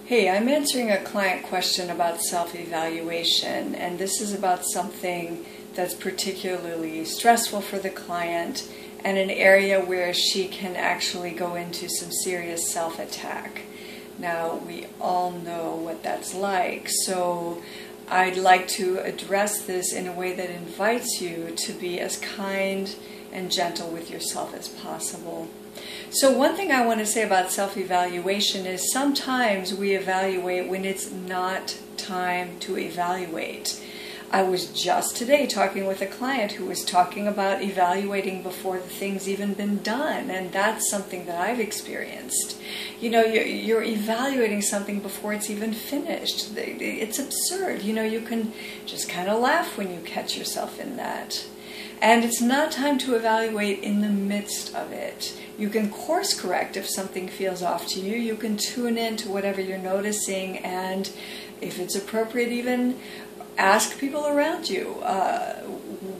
Hey, I'm answering a client question about self-evaluation, and this is about something that's particularly stressful for the client and an area where she can actually go into some serious self-attack. Now, we all know what that's like, so I'd like to address this in a way that invites you to be as kind and gentle with yourself as possible. So one thing I want to say about self-evaluation is sometimes we evaluate when it's not time to evaluate. I was just today talking with a client who was talking about evaluating before the thing's even been done, and that's something that I've experienced. You know, you're evaluating something before it's even finished. It's absurd. You know, you can just kind of laugh when you catch yourself in that. And it's not time to evaluate in the midst of it. You can course correct if something feels off to you. You can tune in to whatever you're noticing, and if it's appropriate, even ask people around you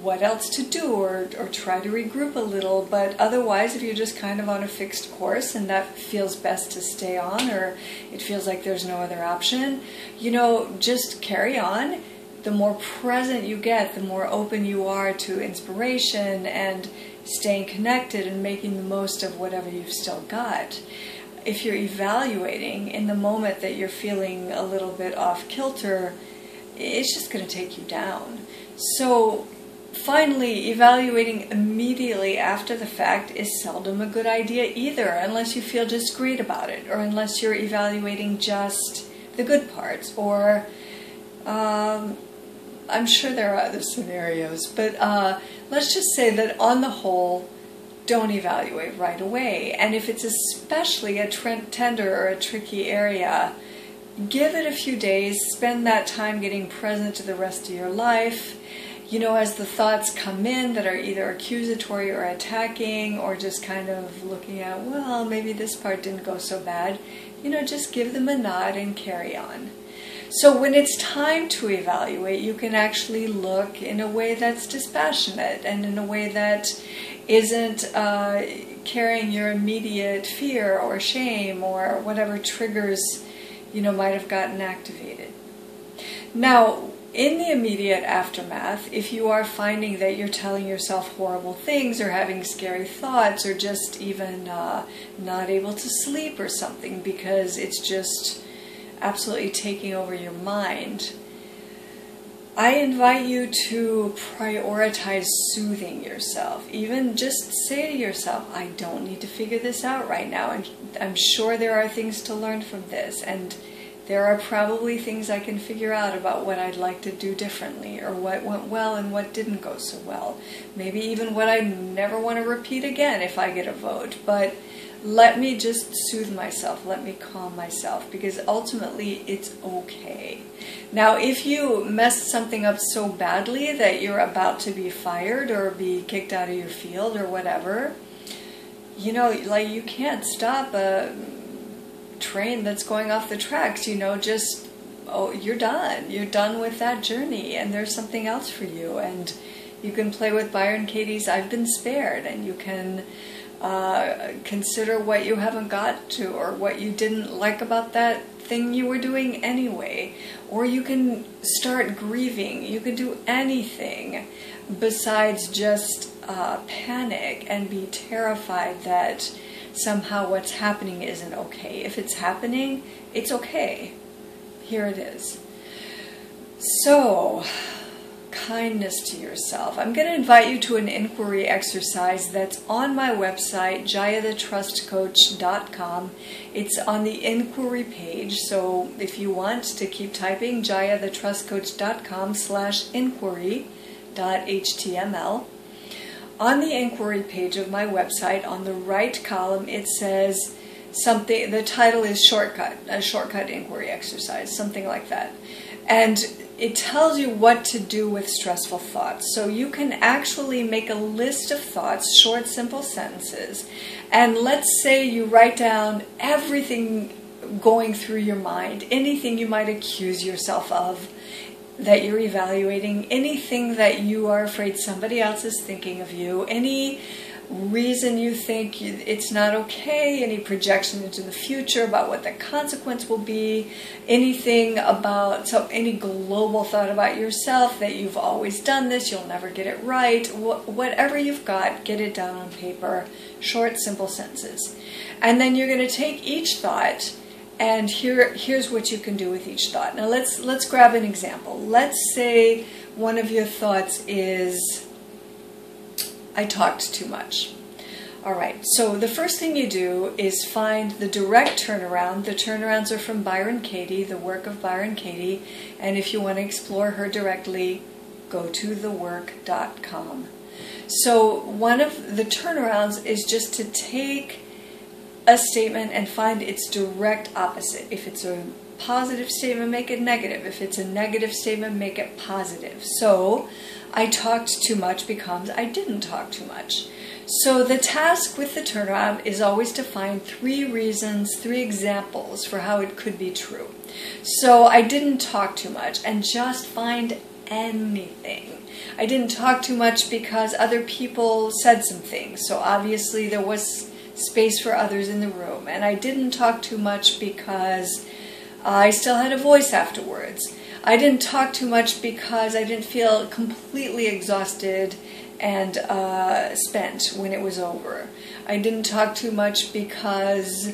what else to do, or try to regroup a little. But otherwise, if you're just kind of on a fixed course and that feels best to stay on, or it feels like there's no other option, you know, just carry on. The more present you get, the more open you are to inspiration and staying connected and making the most of whatever you've still got. If you're evaluating in the moment that you're feeling a little bit off kilter, it's just going to take you down. So finally, evaluating immediately after the fact is seldom a good idea either, unless you feel discreet about it, or unless you're evaluating just the good parts, or I'm sure there are other scenarios, but let's just say that on the whole, don't evaluate right away. And if it's especially a tender or a tricky area, give it a few days, spend that time getting present to the rest of your life. You know, as the thoughts come in that are either accusatory or attacking, or just kind of looking at, well, maybe this part didn't go so bad, you know, just give them a nod and carry on. So when it's time to evaluate, you can actually look in a way that's dispassionate and in a way that isn't carrying your immediate fear or shame or whatever triggers, you know, might have gotten activated. Now, in the immediate aftermath, if you are finding that you're telling yourself horrible things or having scary thoughts, or just even not able to sleep or something because it's just absolutely taking over your mind, I invite you to prioritize soothing yourself. Even just say to yourself, I don't need to figure this out right now, and I'm sure there are things to learn from this, and there are probably things I can figure out about what I'd like to do differently, or what went well and what didn't go so well. Maybe even what I never want to repeat again if I get a vote. But let me just soothe myself, let me calm myself, because ultimately it's okay. Now, if you messed something up so badly that you're about to be fired or be kicked out of your field or whatever, you know, like, you can't stop a train that's going off the tracks, you know, just, oh, you're done with that journey, and there's something else for you. And you can play with Byron Katie's I've Been Spared, and you can consider what you haven't got to, or what you didn't like about that thing you were doing anyway. Or you can start grieving. You can do anything besides just panic and be terrified that somehow what's happening isn't okay. If it's happening, it's okay. Here it is. So, kindness to yourself. I'm going to invite you to an inquiry exercise that's on my website, JayaTheTrustCoach.com. It's on the inquiry page, so if you want to keep typing, JayaTheTrustCoach.com/inquiry.html. On the inquiry page of my website, on the right column, it says something, the title is Shortcut, a shortcut inquiry exercise, something like that. And it tells you what to do with stressful thoughts. So you can actually make a list of thoughts, short, simple sentences. And let's say you write down everything going through your mind, anything you might accuse yourself of that you're evaluating, anything that you are afraid somebody else is thinking of you, any reason you think it's not okay, any projection into the future about what the consequence will be, anything about, so any global thought about yourself that you've always done this, you'll never get it right, whatever you've got, get it down on paper, short, simple sentences. And then you're going to take each thought, and here's what you can do with each thought. Now let's grab an example. Let's say one of your thoughts is, I talked too much. All right, so the first thing you do is find the direct turnaround. The turnarounds are from Byron Katie, the work of Byron Katie, and if you want to explore her directly, go to thework.com. So one of the turnarounds is just to take a statement and find its direct opposite. If it's a positive statement, make it negative. If it's a negative statement, make it positive. So I talked too much becomes I didn't talk too much. So the task with the turnaround is always to find 3 reasons, 3 examples for how it could be true. So I didn't talk too much, and just find anything. I didn't talk too much because other people said some things, so obviously there was space for others in the room. And I didn't talk too much because I still had a voice afterwards. I didn't talk too much because I didn't feel completely exhausted and spent when it was over. I didn't talk too much because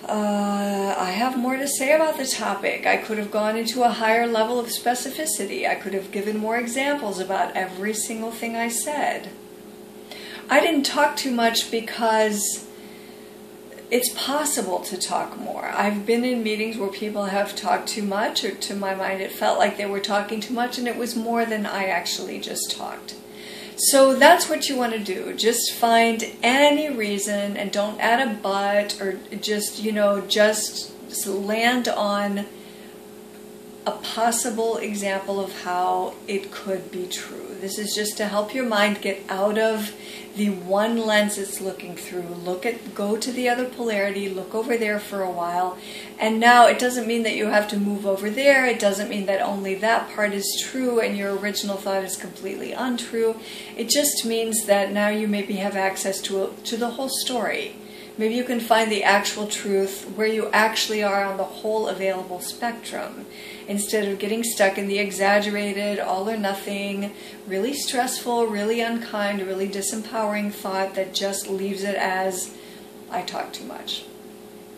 I have more to say about the topic. I could have gone into a higher level of specificity. I could have given more examples about every single thing I said. I didn't talk too much because it's possible to talk more. I've been in meetings where people have talked too much, or to my mind it felt like they were talking too much, and it was more than I actually just talked. So that's what you want to do. Just find any reason, and don't add a but, or just, just land on a possible example of how it could be true. This is just to help your mind get out of the one lens it's looking through. Go to the other polarity, look over there for a while. And now it doesn't mean that you have to move over there. It doesn't mean that only that part is true and your original thought is completely untrue. It just means that now you maybe have access to the whole story. Maybe you can find the actual truth where you actually are on the whole available spectrum, instead of getting stuck in the exaggerated, all or nothing, really stressful, really unkind, really disempowering thought that just leaves it as, I talk too much.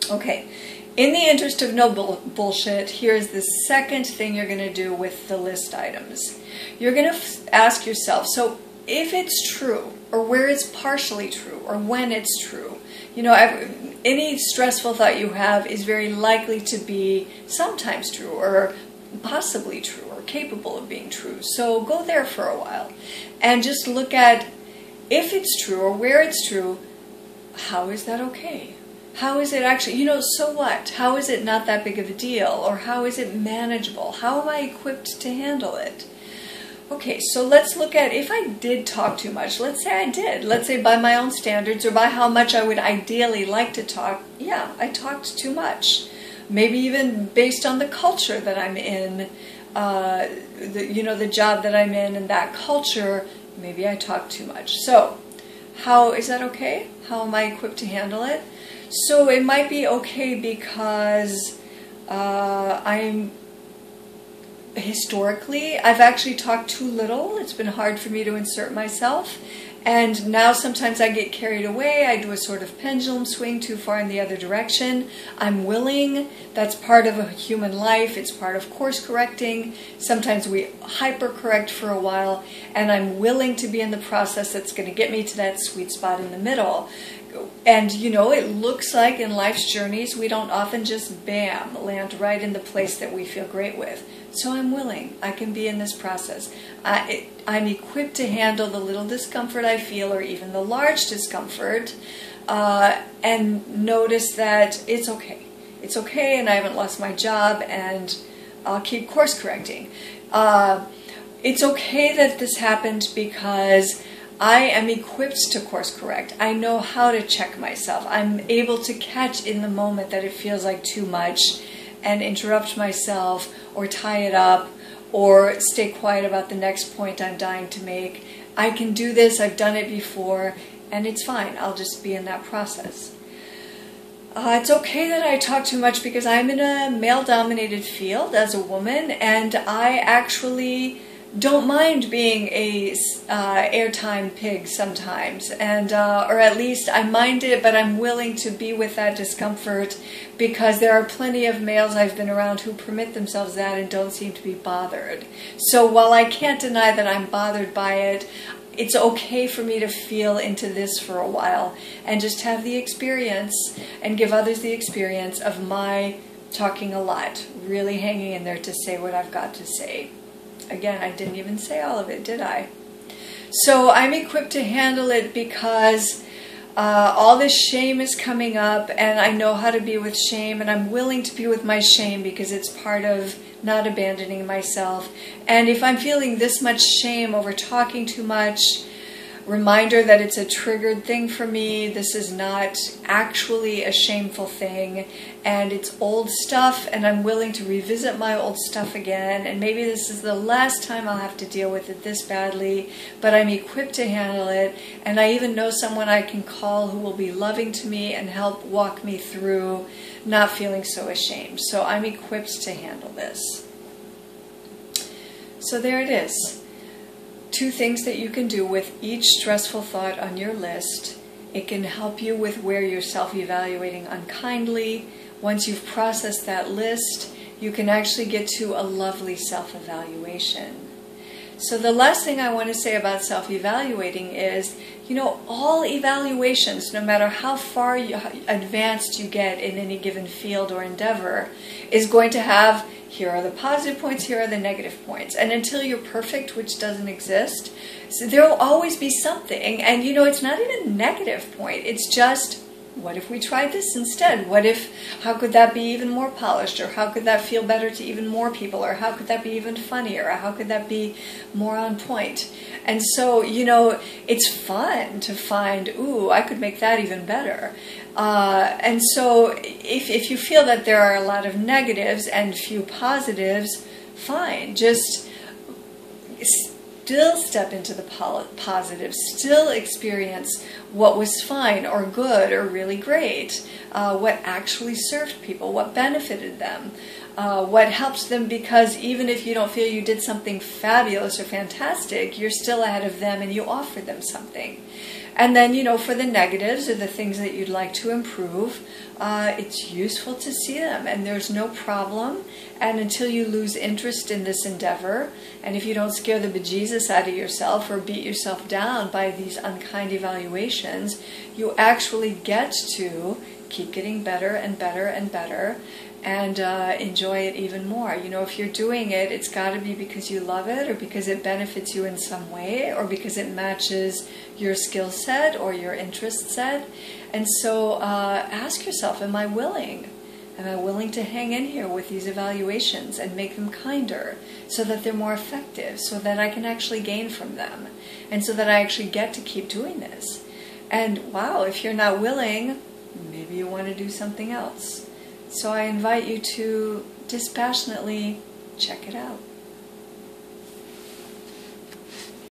Okay, in the interest of no bullshit, here's the second thing you're going to do with the list items. You're going to ask yourself, so if it's true, or where it's partially true, or when it's true, any stressful thought you have is very likely to be sometimes true, or possibly true, or capable of being true. So go there for a while and just look at, if it's true or where it's true, how is that okay? How is it actually, so what? How is it not that big of a deal? Or how is it manageable? How am I equipped to handle it? Okay, so let's look at, if I did talk too much, let's say I did, let's say by my own standards or by how much I would ideally like to talk, yeah, I talked too much. Maybe even based on the culture that I'm in, the job that I'm in and that culture, maybe I talk too much. So, how is that okay? How am I equipped to handle it? So it might be okay because historically, I've actually talked too little. It's been hard for me to insert myself. And now sometimes I get carried away. I do a sort of pendulum swing too far in the other direction. I'm willing. That's part of a human life. It's part of course correcting. Sometimes we hyper-correct for a while. And I'm willing to be in the process that's going to get me to that sweet spot in the middle. And, it looks like in life's journeys, we don't often just, bam, land right in the place that we feel great with. So I'm willing. I can be in this process. I'm equipped to handle the little discomfort I feel, or even the large discomfort, and notice that it's okay. It's okay, and I haven't lost my job, and I'll keep course correcting. It's okay that this happened because I am equipped to course correct. I know how to check myself. I'm able to catch in the moment that it feels like too much and interrupt myself or tie it up or stay quiet about the next point I'm dying to make. I can do this. I've done it before. And it's fine. I'll just be in that process. It's okay that I talk too much because I'm in a male-dominated field as a woman, and I actually don't mind being a airtime pig sometimes, and or at least I mind it, but I'm willing to be with that discomfort because there are plenty of males I've been around who permit themselves that and don't seem to be bothered. So while I can't deny that I'm bothered by it, it's okay for me to feel into this for a while and just have the experience and give others the experience of my talking a lot, really hanging in there to say what I've got to say. Again, I didn't even say all of it, did I? So I'm equipped to handle it because all this shame is coming up, and I know how to be with shame, and I'm willing to be with my shame because it's part of not abandoning myself. And if I'm feeling this much shame over talking too much, reminder that it's a triggered thing for me. This is not actually a shameful thing, and it's old stuff, and I'm willing to revisit my old stuff again, and maybe this is the last time I'll have to deal with it this badly, but I'm equipped to handle it, and I even know someone I can call who will be loving to me and help walk me through not feeling so ashamed. So I'm equipped to handle this. So there it is. 2 things that you can do with each stressful thought on your list. It can help you with where you're self-evaluating unkindly. Once you've processed that list, you can actually get to a lovely self-evaluation. So the last thing I want to say about self-evaluating is, all evaluations, no matter how far advanced you get in any given field or endeavor, is going to have, here are the positive points, here are the negative points. And until you're perfect, which doesn't exist, so there will always be something. And it's not even a negative point. It's just, what if we tried this instead? How could that be even more polished? Or how could that feel better to even more people? Or how could that be even funnier? Or how could that be more on point? And so, it's fun to find, ooh, I could make that even better. And so if you feel that there are a lot of negatives and few positives, fine. Just still step into the positives, still experience what was fine or good or really great, what actually served people, what benefited them, what helped them, because even if you don't feel you did something fabulous or fantastic, you're still ahead of them and you offered them something. And then, for the negatives or the things that you'd like to improve, it's useful to see them, and there's no problem. And until you lose interest in this endeavor, and if you don't scare the bejesus out of yourself or beat yourself down by these unkind evaluations, you actually get to keep getting better and better and better, and enjoy it even more. If you're doing it, it's got to be because you love it, or because it benefits you in some way, or because it matches your skill set or your interest set. And so ask yourself, am I willing? Am I willing to hang in here with these evaluations and make them kinder so that they're more effective, so that I can actually gain from them, and so that I actually get to keep doing this? And wow, if you're not willing, maybe you want to do something else. So I invite you to dispassionately check it out.